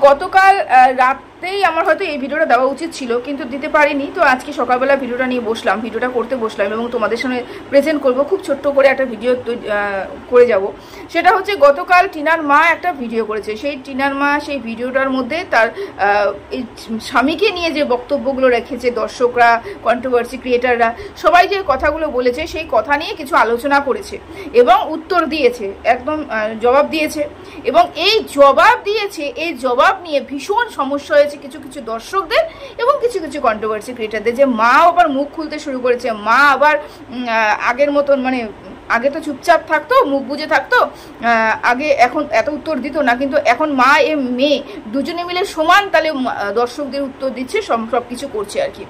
গতকাল রাতেই আমার হয়তো এই ভিডিওটা দেওয়া উচিত ছিল, কিন্তু দিতে পারিনি। তো আজকে সকালবেলা ভিডিওটা নিয়ে বসলাম, ভিডিওটা করতে বসলাম এবং তোমাদের সামনে প্রেজেন্ট করব। খুব ছোট্ট করে একটা ভিডিও করে যাব। সেটা হচ্ছে গতকাল টিনার মা একটা ভিডিও করেছে। সেই টিনার মা সেই ভিডিওটার মধ্যে তার এই স্বামীকে নিয়ে যে বক্তব্যগুলো রেখেছে, দর্শকরা, কন্ট্রোভার্সি ক্রিয়েটাররা সবাই যে কথাগুলো বলেছে সেই কথা নিয়ে কিছু আলোচনা করেছে এবং উত্তর দিয়েছে, একদম জবাব দিয়েছে। এবং এই জবাব নিয়ে ভীষণ সমস্যা হয়েছে কিছু কিছু দর্শকদের এবং কিছু কিছু কন্ট্রোভার্সি ক্রিয়েটারদের, যে মা আবার মুখ খুলতে শুরু করেছে। মা আবার আগের মতন, মানে আগে তো চুপচাপ থাকতো, মুখ বুজে থাকতো, আগে এখন এত উত্তর দিত না, কিন্তু এখন মা মেয়ে দুজনে মিলে সমান তাহলে দর্শকদের উত্তর দিচ্ছে, সব কিছু করছে আর কি।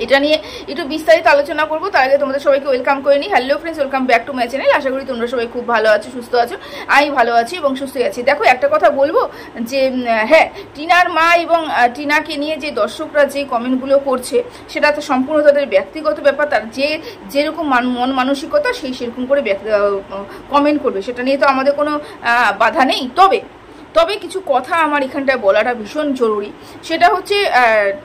এটা নিয়ে একটু বিস্তারিত আলোচনা করবো। তার আগে তোমাদের সবাইকে ওয়েলকাম করে নিই। Hello friends, welcome back to my channel. আশা করি তোমরা সবাই খুব ভালো আছো, সুস্থ আছো। আমি ভালো আছি এবং সুস্থ আছি। দেখো, একটা কথা বলবো যে হ্যাঁ, টিনার মা এবং টিনাকে নিয়ে যে দর্শকরা যে কমেন্টগুলো করছে সেটা তো সম্পূর্ণ তাদের ব্যক্তিগত ব্যাপার। তার যেরকম মন মানসিকতা সেরকম করে কমেন্ট করবে, সেটা নিয়ে তো আমাদের কোনো বাধা নেই। তবে কিছু কথা আমার এখানটায় বলাটা ভীষণ জরুরি। সেটা হচ্ছে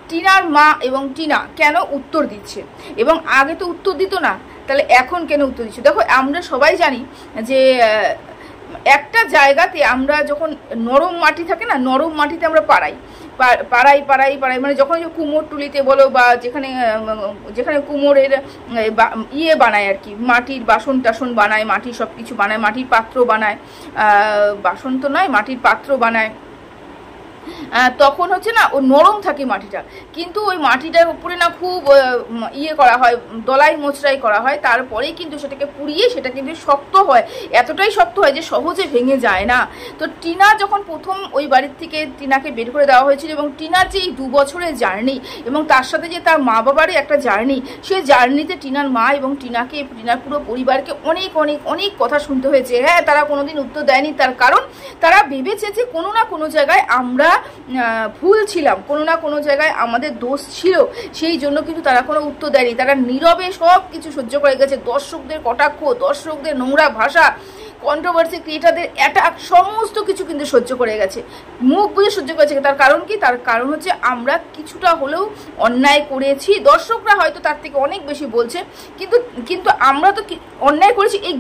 টিনার মা এবং টিনা কেন উত্তর দিচ্ছে, এবং আগে তো উত্তর দিত না, তাহলে এখন কেন উত্তর দিচ্ছে। দেখো, আমরা সবাই জানি যে একটা জায়গাতে আমরা যখন নরম মাটি থাকে না, নরম মাটিতে আমরা পাড়াই মানে যখন কুমোরটুলিতে বলো বা যেখানে কুমোরের বানায় আর কি, মাটির বাসন টাসন বানায়, মাটির সব কিছু বানায়, মাটির পাত্র বানায়, বাসন তো নয়, মাটির পাত্র বানায়, তখন হচ্ছে না ও নরম থাকে মাটিটা, কিন্তু ওই মাটিটার উপরে না খুব করা হয়, দলাই মোচড়াই করা হয়, তারপরেই কিন্তু সেটাকে পুড়িয়ে সেটা কিন্তু শক্ত হয়, এতটাই শক্ত হয় যে সহজে ভেঙে যায় না। তো টিনা যখন প্রথম ওই বাড়ির থেকে টিনাকে বের করে দেওয়া হয়েছিল, এবং টিনার যে এই 2 বছরের জার্নি এবং তার সাথে যে তার মা বাবারই একটা জার্নি, সেই জার্নিতে টিনার মা এবং টিনার পুরো পরিবারকে অনেক অনেক অনেক কথা শুনতে হয়েছে। হ্যাঁ, তারা কোনোদিন উত্তর দেয়নি, তার কারণ তারা ভেবেছে যে কোনো না কোনো জায়গায় আমরা ভুল ছিলাম, কোনো না কোনো জায়গায় আমাদের দোষ ছিল, সেই জন্য কিন্তু তারা কোনো উত্তর দেয়নি। তারা নীরবে সব কিছু সহ্য করে গেছে, দর্শকদের কটাক্ষ, দর্শকদের নোংরা ভাষা, কন্ট্রোভার্সি ক্রিয়েটারদের অ্যাটাক, সমস্ত কিছু কিন্তু সহ্য করে গেছে, মুখ বুঝে সহ্য করেছে। তার কারণ কি? তার কারণ হচ্ছে আমরা কিছুটা হলেও অন্যায় করেছি। দর্শকরা হয়তো তার থেকে অনেক বেশি বলছে, কিন্তু আমরা তো অন্যায় করেছি, এই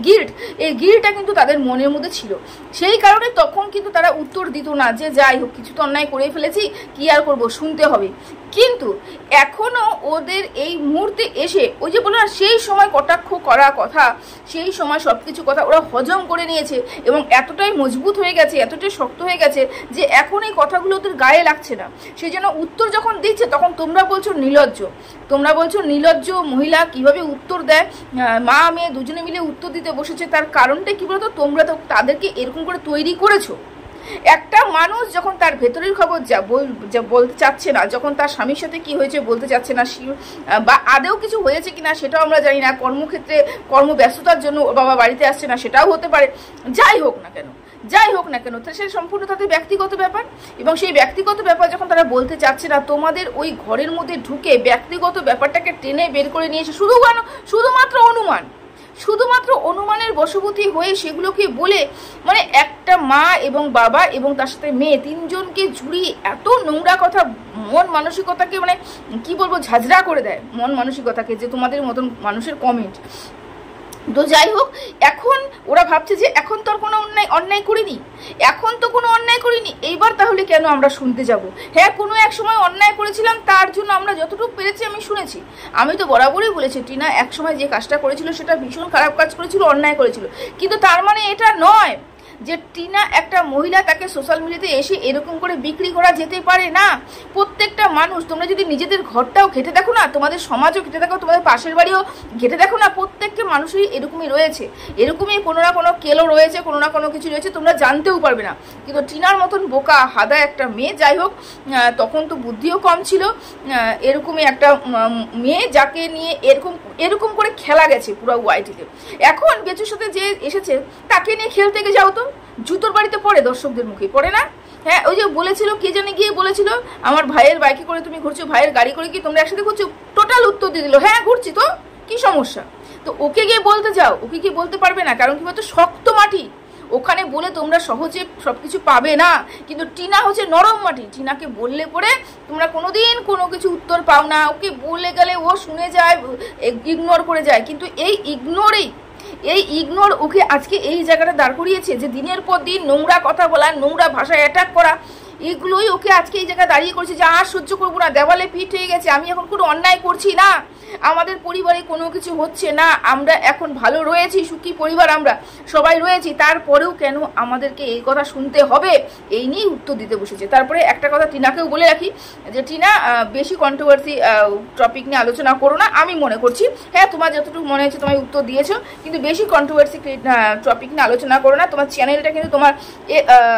গিল্টটা কিন্তু তাদের মনের মধ্যে ছিল। সেই কারণে তখন কিন্তু তারা উত্তর দিত না, যে যাই হোক, কিছু তো অন্যায় করে ফেলেছি, কি আর করবো, শুনতে হবে। কিন্তু এখনো ওদের এই মুহূর্তে এসে ওই যে বলো না, সেই সময় কটাক্ষ করা কথা, সেই সময় সবকিছু কথা ওরা হজম করে নিয়েছে এবং এতটাই মজবুত হয়ে গেছে, এতটাই শক্ত হয়ে গেছে যে এখন এই কথাগুলো ওদের গায়ে লাগছে না। সেই জন্য উত্তর যখন দিচ্ছে তখন তোমরা বলছো নির্লজ্জ মহিলা কিভাবে উত্তর দেয়, মা মেয়ে দুজনে মিলে উত্তর দিতে বসেছে। তার কারণটা কি বলতো, তোমরা তো তাদেরকে এরকম করে তৈরি করেছো। একটা মানুষ যখন তার ভেতরের খবর যা বলতে চাচ্ছে না, যখন তার স্বামীর সাথে কি হয়েছে বলতে চাচ্ছে না, বা আদেও কিছু হয়েছে কিনা সেটাও আমরা জানি না, কর্মক্ষেত্রে কর্মব্যস্ততার জন্য বাবা বাড়িতে আসছে না সেটাও হতে পারে, যাই হোক না কেন সে সম্পূর্ণ তাদের ব্যক্তিগত ব্যাপার। এবং সেই ব্যক্তিগত ব্যাপার যখন তারা বলতে চাচ্ছে না, তোমাদের ওই ঘরের মধ্যে ঢুকে ব্যক্তিগত ব্যাপারটাকে টেনে বের করে নিয়ে এসে শুধুমাত্র অনুমানের বশবর্তী হয়ে সেগুলোকে বলে, মানে একটা মা এবং বাবা এবং তার সাথে মেয়ে, 3 জনকে জুড়িয়ে এত নোংরা কথা, মন মানসিকতাকে মানে কি বলবো, ঝাঁঝরা করে দেয় মন মানসিকতাকে, যে তোমাদের মতন মানুষের কমেন্ট। তো যাই হোক, এখন ওরা ভাবছে যে এখন তো আর কোনো অন্যায় করিনি, এইবার তাহলে কেন আমরা শুনতে যাব? হ্যাঁ, কোনো এক সময় অন্যায় করেছিলাম, তার জন্য আমরা যতটুকু পেরেছি আমি শুনেছি। আমি তো বরাবরই বলেছি, টিনা এক সময় যে কাজটা করেছিল সেটা ভীষণ খারাপ কাজ করেছিল, অন্যায় করেছিল, কিন্তু তার মানে এটা নয় যে টিনা একটা মহিলা, তাকে সোশ্যাল মিডিয়াতে এসে এরকম করে বিক্রি করা যেতে পারে না। প্রত্যেকটা মানুষ, তোমরা যদি নিজেদের ঘরটাও ঘেটে দেখো না, তোমাদের সমাজও ঘেটে দেখো, তোমাদের পাশের বাড়িও ঘেটে দেখো না, প্রত্যেকটা মানুষই এরকমই রয়েছে, এরকমই কোনো না কোনো কেলো রয়েছে, কোনো না কোনো কিছু রয়েছে, তোমরা জানতেও পারবে না। কিন্তু টিনার মতন বোকা হাদা একটা মেয়ে, যাই হোক, তখন তো বুদ্ধিও কম ছিল, এরকমই একটা মেয়ে যাকে নিয়ে এরকম করে খেলা গেছে পুরো ওয়াইটিতে। এখন বেচুর সাথে যে এসেছে তাকে নিয়ে খেলতে যাও তো, জুতোর বাড়িতে পড়ে, দর্শকদের মুখে পড়ে না। হ্যাঁ, ওই যে বলেছিল, কে জানে গিয়ে বলেছিল, আমার ভাইয়ের বাইকে করে তুমি ঘুরছো, ভাইয়ের গাড়ি করে কি তোমরা একসাথে ঘুরছো, টোটাল উত্তর দিয়ে দিল, হ্যাঁ ঘুরছি, তো কি সমস্যা? তো ওকে গিয়ে বলতে যাও, ওকে গিয়ে বলতে পারবে না, কারণ কি বলতো, শক্ত মাটি, ওখানে বলে তোমরা সহজে সবকিছু পাবে না। কিন্তু টিনা হচ্ছে নরম মাটি, টিনাকে বললে পরে তোমরা কোনোদিন কোনো কিছু উত্তর পাও না। ওকে বলে গেলে ও শুনে যায়, ইগনোর করে যায়। কিন্তু এই ইগনোর ওকে আজকে এই জায়গাটা দাঁড় করিয়েছে, যে দিনের পর দিন নোংরা কথা বলা, নোংরা ভাষায় অ্যাটাক করা, এগুলোই ওকে আজকে এই জায়গায় দাঁড়িয়ে করেছে যে আর সহ্য করবো না, দেওয়ালে পিঠ হয়ে গেছে, আমি এখন কোনো অন্যায় করছি না, আমাদের পরিবারে কোনো কিছু হচ্ছে না, আমরা এখন ভালো রয়েছি, সুখী পরিবার আমরা সবাই রয়েছি, তারপরেও কেন আমাদেরকে এই কথা শুনতে হবে, এই নিয়েই উত্তর দিতে বসেছে। তারপরে একটা কথা টিনাকেও বলে রাখি যে টিনা, বেশি কন্ট্রোভার্সি টপিক নিয়ে আলোচনা করো না। আমি মনে করছি হ্যাঁ তোমার যতটুকু মনে হচ্ছে তোমার উত্তর দিয়েছো, কিন্তু বেশি কন্ট্রোভার্সি টপিক নিয়ে আলোচনা করো না। তোমার চ্যানেলটা কিন্তু তোমার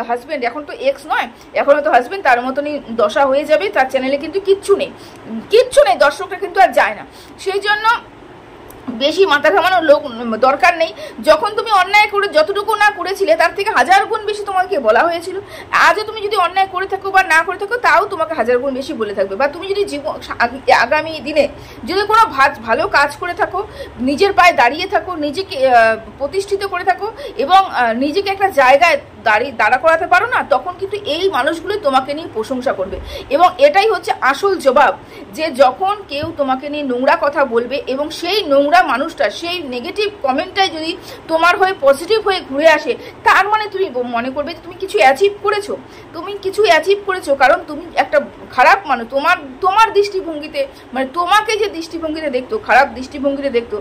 হাজব্যান্ড, এখন তো এক্স নয়, এখনো তো হাজব্যান্ড, তার মতনই দশা হয়ে যাবে, তার চ্যানেলে কিন্তু কিচ্ছু নেই, দর্শকরা কিন্তু আর যায় না। সেই জন্য বেশি মাথা ঘামানোর লোক দরকার নেই। যখন তুমি অন্যায় করে যতটুকু না করেছিলে তার থেকে 1000 গুণ বেশি তোমাকে বলা হয়েছিল। আজও তুমি যদি অন্যায় করে থাকো বা না করে থাকো, তাও তোমাকে 1000 গুণ বেশি বলে থাকবে। বা তুমি যদি আগামী দিনে যদি কোনো ভালো কাজ করে থাকো, নিজের পায়ে দাঁড়িয়ে থাকো, নিজেকে প্রতিষ্ঠিত করে থাকো এবং নিজেকে একটা জায়গায় দাঁড়া করাতে পারো না, তখন কিন্তু এই মানুষগুলোই তোমাকে নিয়ে প্রশংসা করবে। এবং এটাই হচ্ছে আসল জবাব, যে যখন কেউ তোমাকে নিয়ে নোংরা কথা বলবে এবং সেই নোংরা মানুষটা, সেই নেগেটিভ কমেন্টটাই যদি তোমার হয়ে পজিটিভ হয়ে ঘুরে আসে, তার মানে তুমি মনে করবে যে তুমি কিছু অ্যাচিভ করেছো, কারণ তুমি একটা খারাপ মানুষ, তোমার দৃষ্টিভঙ্গিতে, মানে তোমাকে যে দৃষ্টিভঙ্গিতে দেখতো, খারাপ দৃষ্টিভঙ্গিতে দেখতো,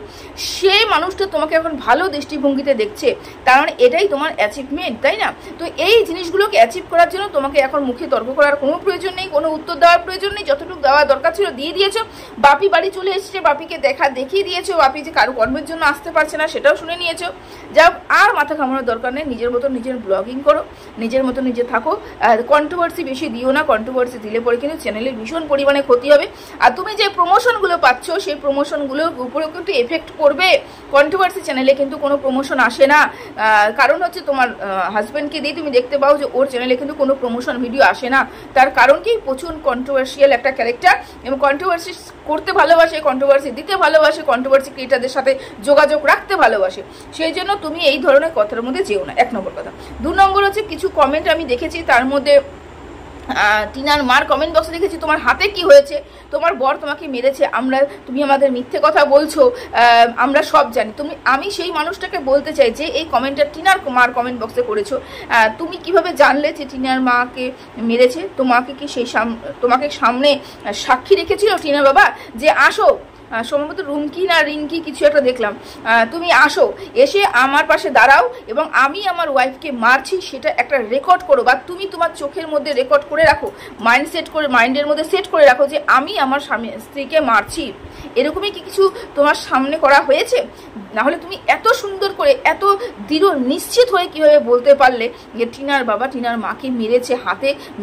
সেই মানুষটা তোমাকে এখন ভালো দৃষ্টিভঙ্গিতে দেখছে, তার মানে এটাই তোমার অ্যাচিভমেন্ট, তাই না? তো এই জিনিসগুলোকে অ্যাচিভ করার জন্য তোমাকে এখন মুখে তর্ক করার কোনো প্রয়োজন নেই, কোনো উত্তর দেওয়ার প্রয়োজন নেই। যতটুকু দেওয়া দরকার ছিল দিয়ে দিয়েছো। বাপি বাড়ি চলে এসেছে, বাপিকে দেখিয়ে দিয়েছো, বাপি যে কারো কর্মের জন্য আসতে পারছে না সেটাও শুনে নিয়েছো। যাও, আর মাথা ঘামানোর দরকার নেই, নিজের মতো নিজের ব্লগিং করো, নিজের মতো নিজে থাকো, কন্ট্রোভার্সি বেশি দিও না। কন্ট্রোভার্সি দিলে পরে কিন্তু চ্যানেলের ভীষণ পরিমাণে ক্ষতি হবে। আর তুমি যে প্রমোশনগুলো পাচ্ছ, সেই প্রমোশনগুলোর উপরেও কিন্তু এফেক্ট করবে। কন্ট্রোভার্সি চ্যানেলে কিন্তু কোনো প্রমোশন আসে না, কারণ হচ্ছে তোমার হাজব্যান্ডকে দিয়ে তুমি দেখতে পাও যে ওর চ্যানেলে কিন্তু কোনো প্রমোশন ভিডিও আসে না। তার কারণ কি, প্রচুর কন্ট্রোভার্সিয়াল একটা ক্যারেক্টার এবং কন্ট্রোভার্সি করতে ভালোবাসে, কন্ট্রোভার্সি দিতে ভালোবাসে, কন্ট্রোভার্সি ক্রিয়েটারদের সাথে যোগাযোগ রাখতে ভালোবাসে। সেই জন্য তুমি এই ধরনের কথার মধ্যে যেও না, 1 নম্বর কথা। 2 নম্বর হচ্ছে, কিছু কমেন্ট আমি দেখেছি, তার মধ্যে টিনার মার কমেন্ট বক্সে দেখেছি, তোমার হাতে কি হয়েছে, তোমার বর তোমাকে মেরেছে, তুমি আমাদের মিথ্যে কথা বলছো, আমরা সব জানি। আমি সেই মানুষটাকে বলতে চাই যে এই কমেন্টটা টিনার মার কমেন্ট বক্সে করেছো, তুমি কিভাবে জানলে যে টিনার মাকে মেরেছে? তোমাকে সামনে সাক্ষী রেখেছিল টিনার বাবা যে আসো, সম্ভবত রুমকি না রিঙ্কি কিছু একটা দেখলাম, তুমি আসো, এসে আমার পাশে দাঁড়াও এবং আমি আমার ওয়াইফকে মারছি সেটা একটা রেকর্ড করো, বা তুমি তোমার চোখের মধ্যে রেকর্ড করে রাখো, মাইন্ডের মধ্যে সেট করে রাখো যে আমি আমার স্ত্রীকে মারছি। এরকমই কি কিছু তোমার সামনে করা হয়েছে? নাহলে তুমি এত সুন্দর করে, এত দৃঢ় নিশ্চিত হয়ে কিভাবে বলতে পারলে যে টিনার বাবা টিনার মাকে মেরেছে,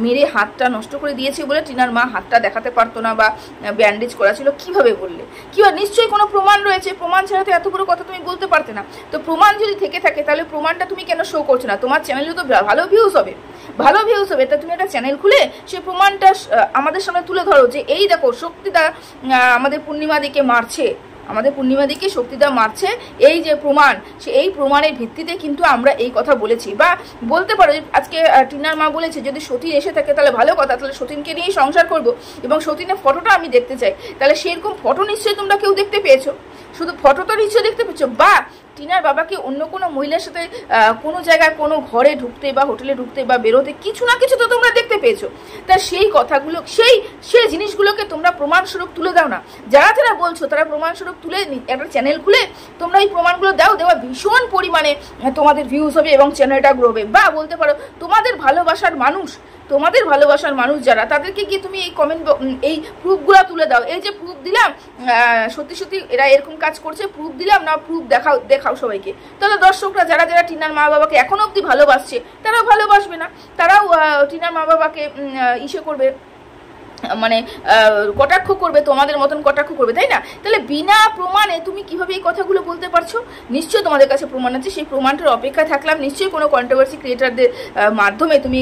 মেরে হাতটা নষ্ট করে দিয়েছে বলে টিনার মা হাতটা দেখাতে পারতো না বা ব্যান্ডেজ করা ছিল? কিভাবে বললে? নিশ্চয়ই কোনো প্রমাণ রয়েছে, প্রমাণ ছাড়া তো এতগুলো কথা তুমি বলতে পারতে না। তো প্রমাণ যদি থেকে থাকে, তাহলে প্রমাণটা তুমি কেন শো করছো না? তোমার চ্যানেলে তো ভালো ভিউজ হবে, তা তুমি একটা চ্যানেল খুলে সেই প্রমাণটা আমাদের সামনে তুলে ধরো যে এই দেখো শক্তিদা আমাদের পূর্ণিমাদিকে মারছে, শক্তিদা মারছে, এই যে প্রমাণ, এই প্রমাণের ভিত্তিতে কিন্তু আমরা এই কথা বলেছি। বা বলতে পারো আজকে টিনার মা বলেছে যদি সতীন এসে থাকে তাহলে ভালো কথা, তাহলে সতীনকে নিয়েই সংসার করব এবং সতীনের ফটোটা আমি দেখতে চাই। তাহলে সেরকম ফটো নিশ্চয়ই তোমরা কেউ দেখতে পেয়েছো, শুধু ফটো তো নিশ্চয়ই দেখতে পেয়েছো। বা টিনার বাবাকে অন্য কোনো মহিলার সাথে কোনো জায়গায় কোনো ঘরে ঢুকতে বা হোটেলে ঢুকতে বা বেরোতে কিছু না কিছু তো তোমরা দেখতে পেয়েছো। তা সেই কথাগুলো, সেই জিনিসগুলোকে তোমরা প্রমাণস্বরূপ তুলে দাও না। যারা বলছো তারা প্রমাণস্বরূপ তুলে একটা চ্যানেল খুলে তোমরা এই প্রমাণগুলো দেওয়া ভীষণ পরিমাণে তোমাদের ভিউজ হবে এবং চ্যানেলটা গ্রো হবে। বা বলতে পারো তোমাদের ভালোবাসার মানুষ যারা, তাদেরকে গিয়ে তুমি এই প্রুফগুলো তুলে দাও। এই যে প্রুফ দিলাম, সত্যি এরা এরকম কাজ করছে, প্রুফ দিলাম না, প্রুফ দেখাও সবাইকে। তাহলে দর্শকরা যারা টিনার মা বাবাকে এখনো অব্দি ভালোবাসছে, তারাও ভালোবাসবে না, তারাও টিনার মা বাবাকে করবে, মানে কটাক্ষ করবে, তোমাদের মতন কটাক্ষ করবে, তাই না? তাহলে বিনা প্রমাণে তুমি কিভাবে এই কথাগুলো বলতে পারছো? নিশ্চয়ই তোমাদের কাছে প্রমাণ আছে, সেই প্রমাণটার অপেক্ষায় থাকলাম। নিশ্চয়ই কোনো কন্ট্রোভার্সি ক্রিয়েটারদের মাধ্যমে তুমি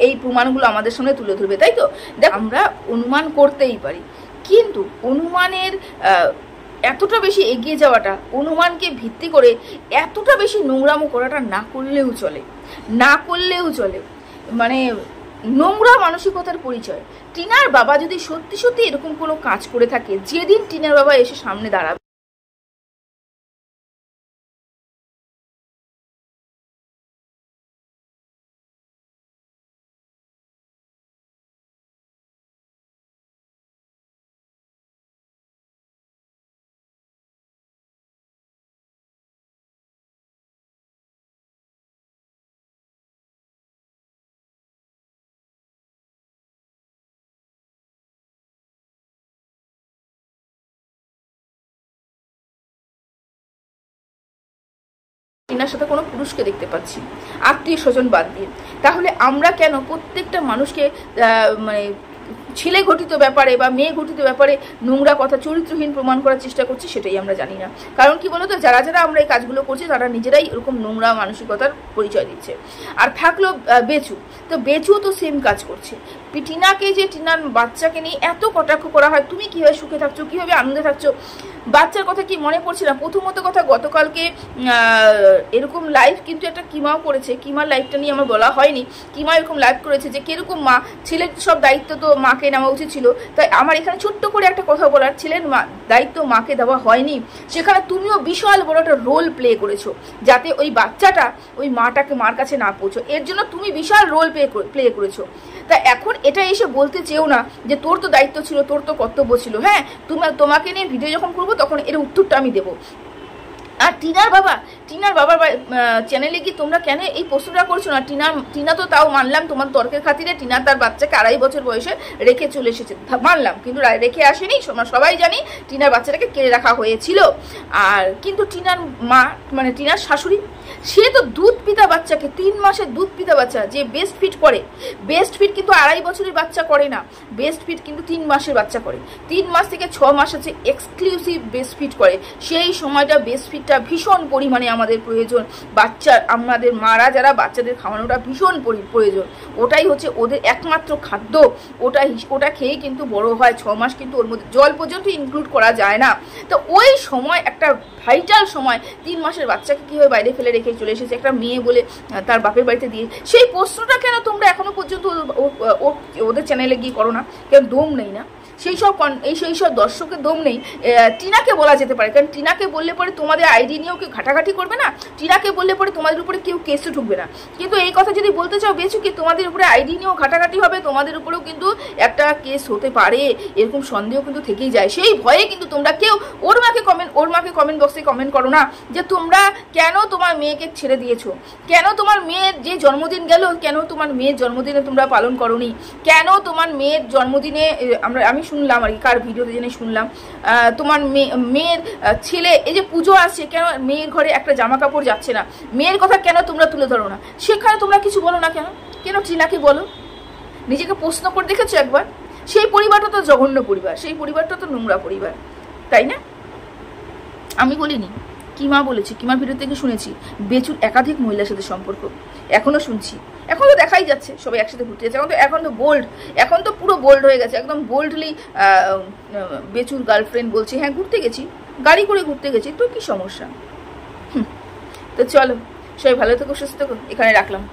এই প্রমাণগুলো আমাদের সামনে তুলে ধরবে, তাই তো? দেখ, আমরা অনুমান করতেই পারি, কিন্তু অনুমানের এতটা বেশি এগিয়ে যাওয়াটা, অনুমানকে ভিত্তি করে এতটা বেশি নোংরামো করাটা না করলেও চলে, না করলেও চলে। মানে নোংরা মানসিকতার পরিচয়। টিনার বাবা যদি সত্যি সত্যি এরকম কোনো কাজ করে থাকে, যেদিন টিনার বাবা এসে সামনে দাঁড়াবে, টিনার সাথে কোনো পুরুষকে দেখতে পাচ্ছি, আত্মীয় স্বজন বাদ দিয়ে, তাহলে আমরা কেন প্রত্যেকটা মানুষকে মানে ছেলে ঘটিত ব্যাপারে বা মেয়ে ঘটিত ব্যাপারে নোংরা কথা, চরিত্রহীন প্রমাণ করার চেষ্টা করছি, সেটাই আমরা জানি না। কারণ কি বলতো, যারা যারা আমরা এই কাজগুলো করছি তারা নিজেরাই এরকম নোংরা মানসিকতার পরিচয় দিচ্ছে। আর থাকলো বেচু, তো বেচু তো সেম কাজ করছে। টিনাকে যে টিনার বাচ্চাকে নিয়ে এত কটাক্ষ করা হয়, তুমি কিভাবে সুখে থাকছো, কিভাবে আনন্দে থাকছো, বাচ্চার কথা কি মনে পড়ছে না? প্রথমত কথা, গতকালকে এরকম লাইভ কিন্তু একটা কিমাও করেছে, কিমার লাইভটা নিয়ে আমার বলা হয়নি। কিমা এরকম লাইভ করেছে যে কিরকম মা, ছেলের সব দায়িত্ব তো মাকে নেওয়া উচিত ছিল। তাই আমার এখানে ছোট্ট করে একটা কথা বলার, ছেলের দায়িত্ব মাকে দেওয়া হয়নি, সেখানে তুমিও বিশাল বড় একটা রোল প্লে করেছো যাতে ওই বাচ্চাটা ওই মার কাছে না পৌঁছো। এর জন্য তুমি বিশাল রোল প্লে করেছো। তা এখন এটা এসে বলতে চেও না যে তোর তো দায়িত্ব ছিল, তোর তো কর্তব্য ছিল। হ্যাঁ, তোমাকে নিয়ে ভিডিও যখন করবো তখন এর উত্তরটা আমি দেবো। আর টিনার বাবার চ্যানেলে কি তোমরা কেন এই প্রশ্নটা করছো না? টিনা তো তাও মানলাম তোমার তর্কের খাতিরে টিনা তার বাচ্চাকে 2.5 বছর বয়সে রেখে চলে এসেছে, মানলাম, কিন্তু রেখে আসেনি। সবাই জানি টিনার বাচ্চাটাকে কেড়ে রাখা হয়েছিল। আর কিন্তু টিনার মা, মানে টিনার শাশুড়ি, সে তো দুধ পিতা বাচ্চাকে, 3 মাসের দুধ পিতা বাচ্চা যে বেস্ট ফিট করে, বেস্ট ফিট কিন্তু 2.5 বছরের বাচ্চা করে না, বেস্ট ফিট কিন্তু 3 মাসের বাচ্চা করে। 3 মাস থেকে 6 মাস আছে এক্সক্লুসিভ বেস্ট ফিট করে। সেই সময়টা বেস্ট ফিটটা ভীষণ পরিমাণে আমাদের প্রয়োজন। আমাদের মারা যারা বাচ্চাদের খাওয়ানোটা ভীষণ প্রয়োজন। ওটাই হচ্ছে ওদের একমাত্র খাদ্য, ওটা খেয়েই কিন্তু বড় হয়। 6 মাস কিন্তু ওর মধ্যে জল পর্যন্ত ইনক্লুড করা যায় না। তো ওই সময় একটা ভাইটাল সময়, 3 মাসের বাচ্চাকে কীভাবে বাইরে ফেলে রেখে চলে এসেছে একটা মেয়ে বলে তার বাপের বাড়িতে দিয়ে, সেই প্রশ্নটা কেন তোমরা এখনো পর্যন্ত ওদের চ্যানেলে গিয়ে করো না? কেন দম নেই না? সেই সব দর্শকের দম নেই। টিনাকে বলা যেতে পারে, কারণ টিনাকে বললে পরে তোমাদের আইডি নিয়েও কেউ ঘাটাঘাটি করবে না, টিনাকে বললে পরে তোমাদের উপরে কেউ কেসে ঢুকবে না। কিন্তু এই কথা যদি বলতে চাও বেচু, কি তোমাদের উপরে আইডি নিয়েও ঘাটাঘাটি হবে, তোমাদের উপরেও কিন্তু একটা কেস হতে পারে, এরকম সন্দেহ কিন্তু থেকেই যায়। সেই ভয়ে কিন্তু তোমরা কেউ ওর মাকে কমেন্ট বক্সে কমেন্ট করো না যে তোমরা কেন তোমার মেয়েকে ছেড়ে দিয়েছো, কেন তোমার মেয়ের যে জন্মদিন গেল, কেন তোমার মেয়ের জন্মদিনে তোমরা পালন করোনি, কেন তোমার মেয়ের জন্মদিনে আমি শুনলাম আর কি, কার ভিডিওতে জেনে শুনলাম, তোমার মেয়ের ছেলে এই যে পুজো আসছে, কেন মেয়ের ঘরে একটা জামা কাপড় যাচ্ছে না, মেয়ের কথা কেন তোমরা তুলে ধরো না? সেখানে তোমরা কিছু বলো না কেন? কেন টিনাকে বলো? নিজেকে প্রশ্ন করে দেখেছো একবার? সেই পরিবারটা তো জঘন্য পরিবার, সেই পরিবারটা তো নোংরা পরিবার, তাই না? আমি বলিনি, কিমা বলেছি, কিমার ভিডিও থেকে শুনেছি বেচুর একাধিক মহিলার সাথে সম্পর্ক, এখনো শুনছি, এখন তো দেখাই যাচ্ছে সবাই একসাথে ঘুরতে যাচ্ছে। এখন তো বোল্ড, এখন তো পুরো বোল্ড হয়ে গেছে, একদম বোল্ডলি বেচুর গার্লফ্রেন্ড বলছে হ্যাঁ ঘুরতে গেছি, গাড়ি করে ঘুরতে গেছি, তো কি সমস্যা? তো চলো সবাই ভালো থেকো, সুস্থ থেকো, এখানে রাখলাম।